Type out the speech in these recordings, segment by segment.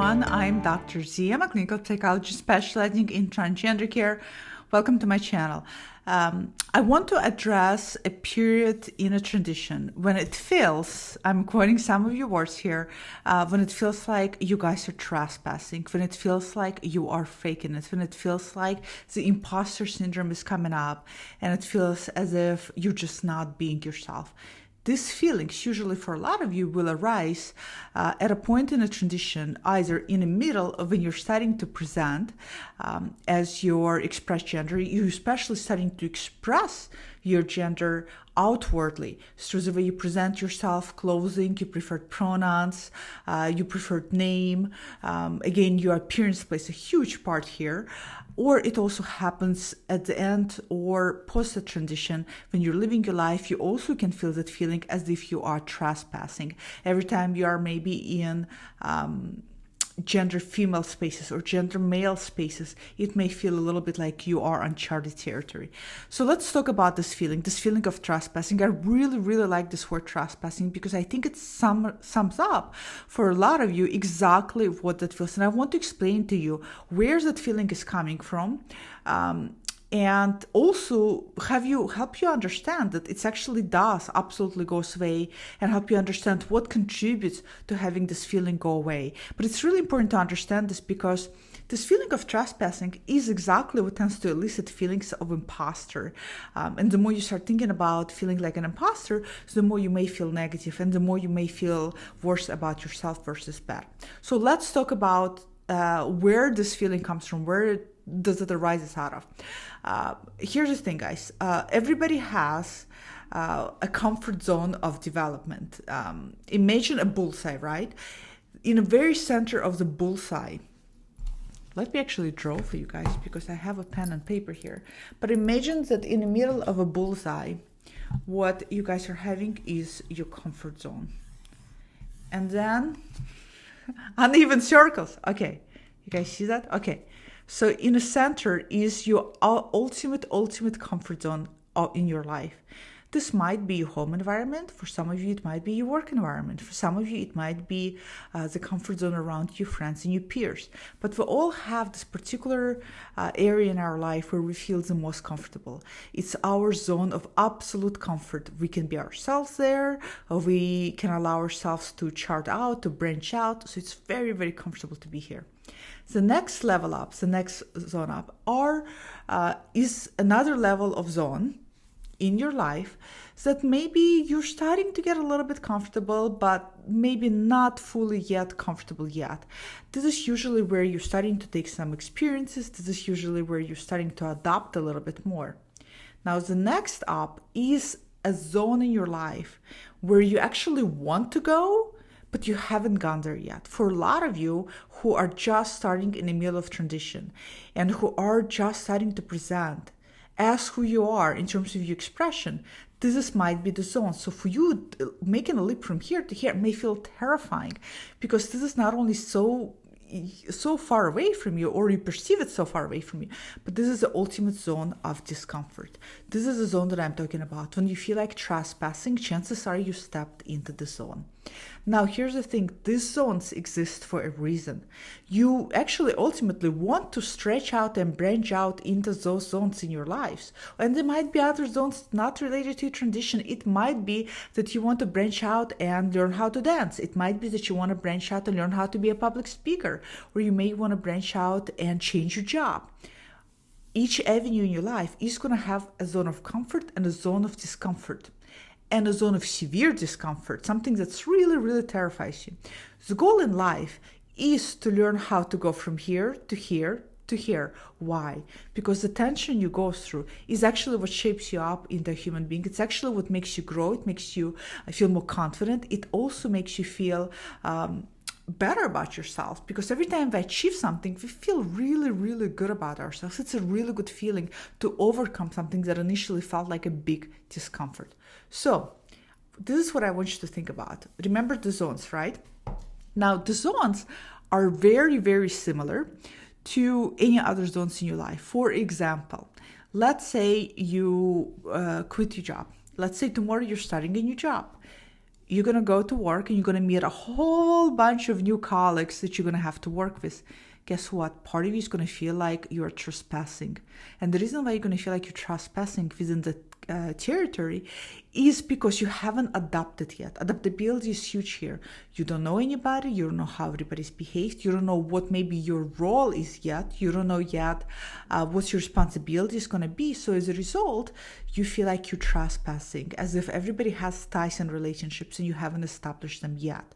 everyone. I'm Dr. Z. I'm a clinical psychologist specializing in transgender care. Welcome to my channel. I want to address a period in a transition when it feels, I'm quoting some of your words here, when it feels like you guys are trespassing, when it feels like you are faking it, when it feels like the imposter syndrome is coming up and it feels as if you're just not being yourself. These feelings, usually for a lot of you, will arise at a point in a transition, either in the middle of when you're starting to present as your expressed gender, you're especially starting to express your gender outwardly through the way you present yourself, clothing, your preferred pronouns, your preferred name. Again, your appearance plays a huge part here. Or it also happens at the end or post a transition when you're living your life. You also can feel that feeling as if you are trespassing. Every time you are maybe in gender female spaces or gender male spaces, it may feel a little bit like you are uncharted territory. So let's talk about this feeling of trespassing. I really, really like this word trespassing because I think it sums up for a lot of you exactly what that feels. And I want to explain to you where that feeling is coming from. And also help you understand that it actually does absolutely goes away and help you understand what contributes to having this feeling go away. But it's really important to understand this because this feeling of trespassing is exactly what tends to elicit feelings of imposter. And the more you start thinking about feeling like an imposter, the more you may feel negative and the more you may feel worse about yourself versus bad. So let's talk about where this feeling comes from, where does it arises out of. Here's the thing, guys. Everybody has a comfort zone of development. Imagine a bullseye, right? In the very center of the bullseye, let me actually draw for you guys because I have a pen and paper here. But imagine that in the middle of a bullseye, what you guys are having is your comfort zone. And then uneven circles. Okay, you guys see that? Okay. So in the center is your ultimate comfort zone in your life. This might be your home environment. For some of you, it might be your work environment. For some of you, it might be the comfort zone around your friends and your peers. But we all have this particular area in our life where we feel the most comfortable. It's our zone of absolute comfort. We can be ourselves there, or we can allow ourselves to chart out, to branch out. So it's very, very comfortable to be here. The next level up, the next zone up, is another level of zone in your life that maybe you're starting to get a little bit comfortable, but maybe not fully yet comfortable yet. This is usually where you're starting to take some experiences. This is usually where you're starting to adopt a little bit more. Now, the next up is a zone in your life where you actually want to go, but you haven't gone there yet. For a lot of you who are just starting in the middle of transition and who are just starting to present as who you are in terms of your expression, this might be the zone. So for you, making a leap from here to here may feel terrifying because this is not only so far away from you, or you perceive it so far away from you, but this is the ultimate zone of discomfort. This is the zone that I'm talking about. When you feel like trespassing, chances are you stepped into the zone. Now, here's the thing. These zones exist for a reason. You actually ultimately want to stretch out and branch out into those zones in your lives. And there might be other zones not related to transition. It might be that you want to branch out and learn how to dance. It might be that you want to branch out and learn how to be a public speaker. Or you may want to branch out and change your job. Each avenue in your life is going to have a zone of comfort and a zone of discomfort. And a zone of severe discomfort, something that's really, really terrifies you. The goal in life is to learn how to go from here to here to here. Why? Because the tension you go through is actually what shapes you up into a human being. It's actually what makes you grow. It makes you feel more confident. It also makes you feel better about yourself, because every time we achieve something, we feel really, really good about ourselves. It's a really good feeling to overcome something that initially felt like a big discomfort. So this is what I want you to think about. Remember the zones, right? Now, the zones are very, very similar to any other zones in your life. For example, let's say you quit your job. Let's say tomorrow you're starting a new job. you're going to go to work and you're going to meet a whole bunch of new colleagues that you're going to have to work with. Guess what? Part of you is going to feel like you're trespassing. And the reason why you're going to feel like you're trespassing within the territory is because you haven't adapted yet. Adaptability is huge here. You don't know anybody. You don't know how everybody's behaved. You don't know what maybe your role is yet. You don't know yet what your responsibility is going to be. So as a result, you feel like you're trespassing, as if everybody has ties and relationships and you haven't established them yet.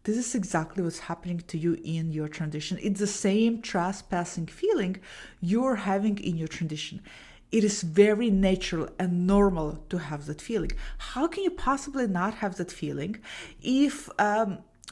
This is exactly what's happening to you in your transition. It's the same trespassing feeling you're having in your transition. It is very natural and normal to have that feeling. How can you possibly not have that feeling if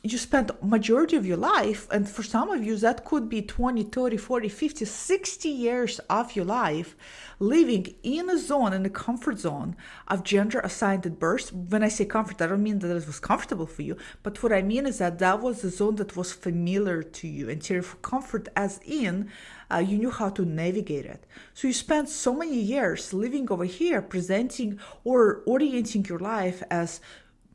you spent majority of your life, and for some of you that could be 20, 30, 40, 50, 60 years of your life living in a zone, in a comfort zone of gender assigned at birth. When I say comfort, I don't mean that it was comfortable for you, but what I mean is that that was the zone that was familiar to you. And here for comfort as in, you knew how to navigate it. So you spent so many years living over here, presenting or orienting your life as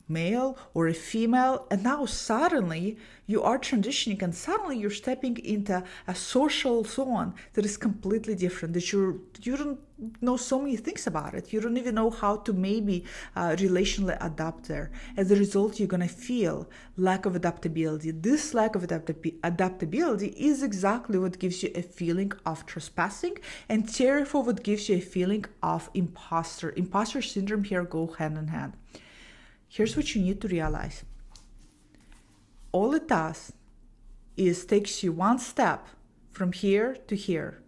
male or a female, and now suddenly you are transitioning and suddenly you're stepping into a social zone that is completely different, that you don't know so many things about it. You don't even know how to maybe relationally adapt there. As a result, you're going to feel lack of adaptability. This lack of adaptability is exactly what gives you a feeling of trespassing, and therefore what gives you a feeling of imposter. Imposter syndrome here go hand in hand. Here's what you need to realize. All it does is takes you one step from here to here.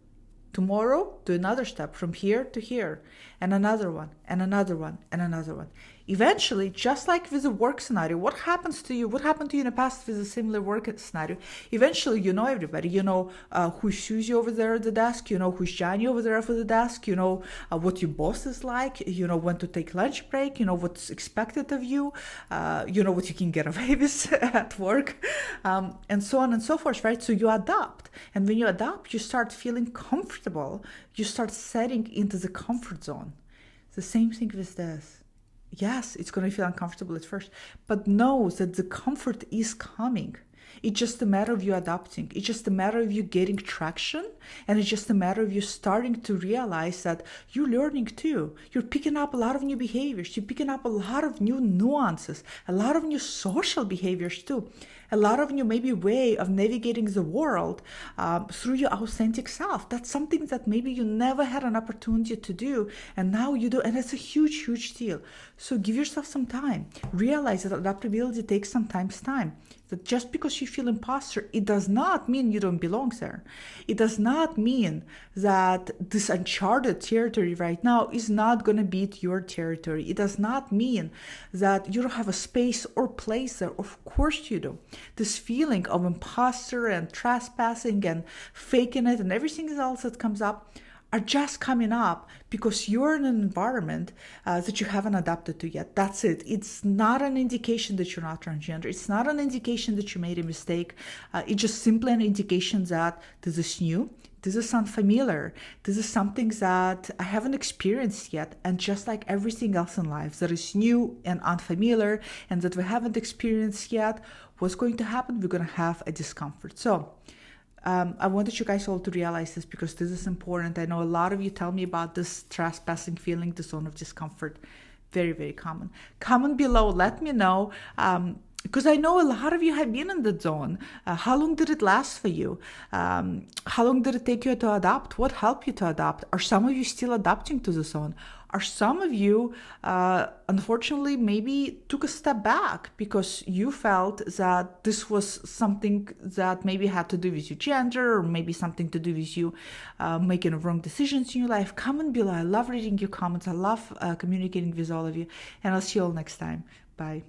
Tomorrow, do another step from here to here, and another one, and another one, and another one. Eventually, just like with a work scenario, what happens to you? What happened to you in the past with a similar work scenario? Eventually, you know everybody. You know who's Susie over there at the desk. You know who's Johnny over there for the desk. You know what your boss is like. You know when to take lunch break. You know what's expected of you. You know what you can get away with at work, and so on and so forth, right? So you adapt. And when you adapt, you start feeling comfortable. You start setting into the comfort zone. The same thing with this. Yes, it's going to feel uncomfortable at first, but know that the comfort is coming. It's just a matter of you adapting. It's just a matter of you getting traction, and it's just a matter of you starting to realize that you're learning too. You're picking up a lot of new behaviors. You're picking up a lot of new nuances, a lot of new social behaviors too, a lot of new maybe way of navigating the world through your authentic self. That's something that maybe you never had an opportunity to do, and now you do, and it's a huge, huge deal. So give yourself some time. Realize that adaptability takes sometimes time. That just because you feel imposter, it does not mean you don't belong there. It does not mean that this uncharted territory right now is not going to be your territory. It does not mean that you don't have a space or place there. Of course you do. This feeling of imposter and trespassing and faking it and everything else that comes up are just coming up because you're in an environment that you haven't adapted to yet. That's it. It's not an indication that you're not transgender. It's not an indication that you made a mistake. It's just simply an indication that this is new. This is unfamiliar. This is something that I haven't experienced yet. And just like everything else in life that is new and unfamiliar and that we haven't experienced yet, what's going to happen? We're going to have a discomfort. So I wanted you guys all to realize this because this is important. I know a lot of you tell me about this trespassing feeling, the zone of discomfort. Very, very common. Comment below. Let me know. Because I know a lot of you have been in the zone. How long did it last for you? How long did it take you to adapt? What helped you to adapt? Are some of you still adapting to the zone? Are some of you, unfortunately, maybe took a step back because you felt that this was something that maybe had to do with your gender or maybe something to do with you making wrong decisions in your life? Comment below. I love reading your comments. I love communicating with all of you. And I'll see you all next time. Bye.